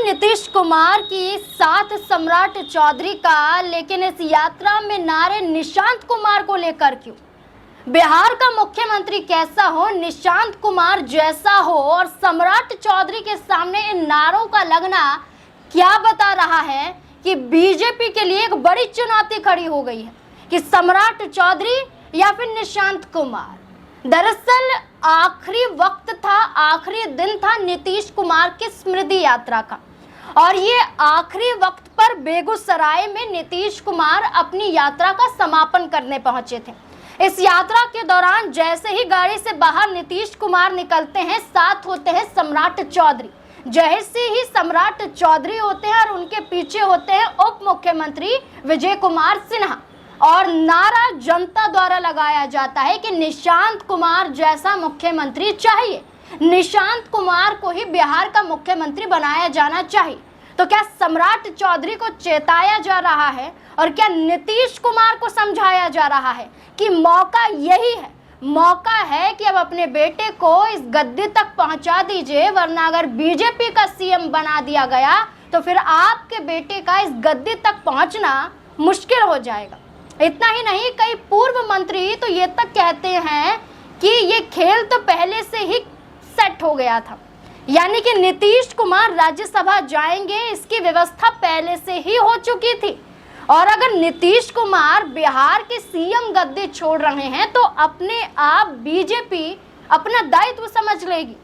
नीतीश कुमार की साथ सम्राट चौधरी का, लेकिन इस यात्रा में नारे निशांत कुमार को लेकर क्यों? बिहार का मुख्यमंत्री कैसा हो, निशांत कुमार जैसा हो, और सम्राट चौधरी के सामने इन नारों का लगना क्या बता रहा है कि बीजेपी के लिए एक बड़ी चुनौती खड़ी हो गई है कि सम्राट चौधरी या फिर निशांत कुमार। दरअसल आखिरी वक्त था, आखिरी दिन था नीतीश कुमार की स्मृति यात्रा का, और ये आखिरी वक्त पर बेगूसराय में नीतीश कुमार अपनी यात्रा का समापन करने पहुंचे थे। इस यात्रा के दौरान जैसे ही गाड़ी से बाहर नीतीश कुमार निकलते हैं, साथ होते हैं सम्राट चौधरी। जैसे ही सम्राट चौधरी होते हैं और उनके पीछे होते हैं उप मुख्यमंत्री विजय कुमार सिन्हा, और नारा जनता द्वारा लगाया जाता है कि निशांत कुमार जैसा मुख्यमंत्री चाहिए, निशांत कुमार को ही बिहार का मुख्यमंत्री बनाया जाना चाहिए। तो क्या सम्राट चौधरी को चेताया जा रहा है और क्या नीतीश कुमार को समझाया जा रहा है कि मौका यही है, मौका है कि अब अपने बेटे को इस गद्दी तक पहुंचा दीजिए, वरना अगर बीजेपी का सीएम बना दिया गया तो फिर आपके बेटे का इस गद्दी तक पहुंचना मुश्किल हो जाएगा। इतना ही नहीं, कई पूर्व मंत्री तो ये तक कहते हैं कि ये खेल तो पहले से ही सेट हो गया था, यानी कि नीतीश कुमार राज्यसभा जाएंगे इसकी व्यवस्था पहले से ही हो चुकी थी, और अगर नीतीश कुमार बिहार के सीएम गद्दी छोड़ रहे हैं तो अपने आप बीजेपी अपना दायित्व समझ लेगी,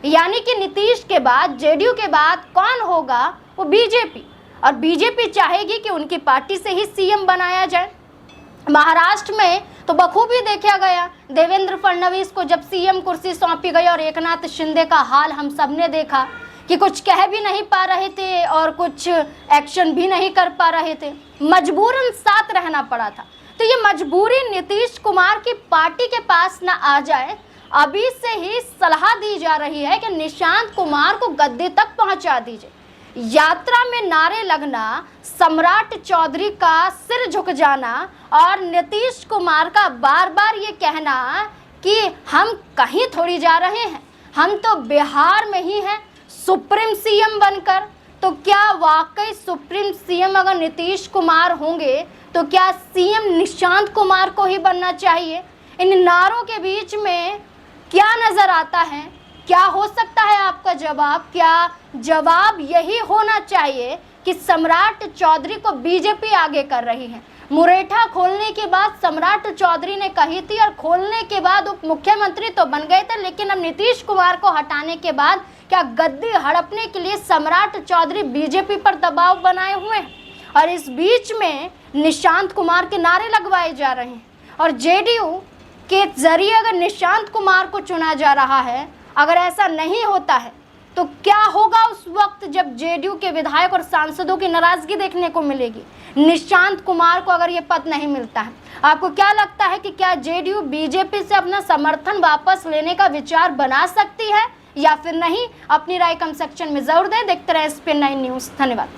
यानी कि नीतीश के बाद, जेडीयू के बाद कौन होगा? वो बीजेपी, और बीजेपी चाहेगी कि उनकी पार्टी से ही सीएम बनाया जाए। महाराष्ट्र में तो बखूबी देखा गया, देवेंद्र फडणवीस को जब सीएम कुर्सी सौंपी गई और एकनाथ शिंदे का हाल हम सबने देखा कि कुछ कह भी नहीं पा रहे थे और कुछ एक्शन भी नहीं कर पा रहे थे, मजबूरन साथ रहना पड़ा था। तो ये मजबूरी नीतीश कुमार की पार्टी के पास ना आ जाए, अभी से ही सलाह दी जा रही है कि निशांत कुमार को गद्दी तक पहुंचा दीजिए। यात्रा में नारे लगना, सम्राट चौधरी का सिर झुक जाना और नीतीश कुमार का बार बार ये कहना कि हम कहीं थोड़ी जा रहे हैं, हम तो बिहार में ही हैं सुप्रीम सीएम बनकर। तो क्या वाकई सुप्रीम सीएम अगर नीतीश कुमार होंगे तो क्या सीएम निशांत कुमार को ही बनना चाहिए? इन नारों के बीच में क्या नजर आता है? क्या हो सकता है आपका जवाब? क्या जवाब यही होना चाहिए कि सम्राट चौधरी को बीजेपी आगे कर रही है? मुरेठा खोलने के बाद सम्राट चौधरी ने कही थी, और खोलने के बाद उप मुख्यमंत्री तो बन गए थे, लेकिन अब नीतीश कुमार को हटाने के बाद क्या गद्दी हड़पने के लिए सम्राट चौधरी बीजेपी पर दबाव बनाए हुए हैं? और इस बीच में निशांत कुमार के नारे लगवाए जा रहे हैं, और जेडीयू के जरिए अगर निशांत कुमार को चुना जा रहा है, अगर ऐसा नहीं होता है तो क्या होगा उस वक्त जब जेडीयू के विधायक और सांसदों की नाराजगी देखने को मिलेगी निशांत कुमार को अगर ये पद नहीं मिलता है? आपको क्या लगता है कि क्या जेडीयू बीजेपी से अपना समर्थन वापस लेने का विचार बना सकती है या फिर नहीं? अपनी राय कमेंट सेक्शन में जरूर दें। देखते रहे SPN9 न्यूज़। धन्यवाद।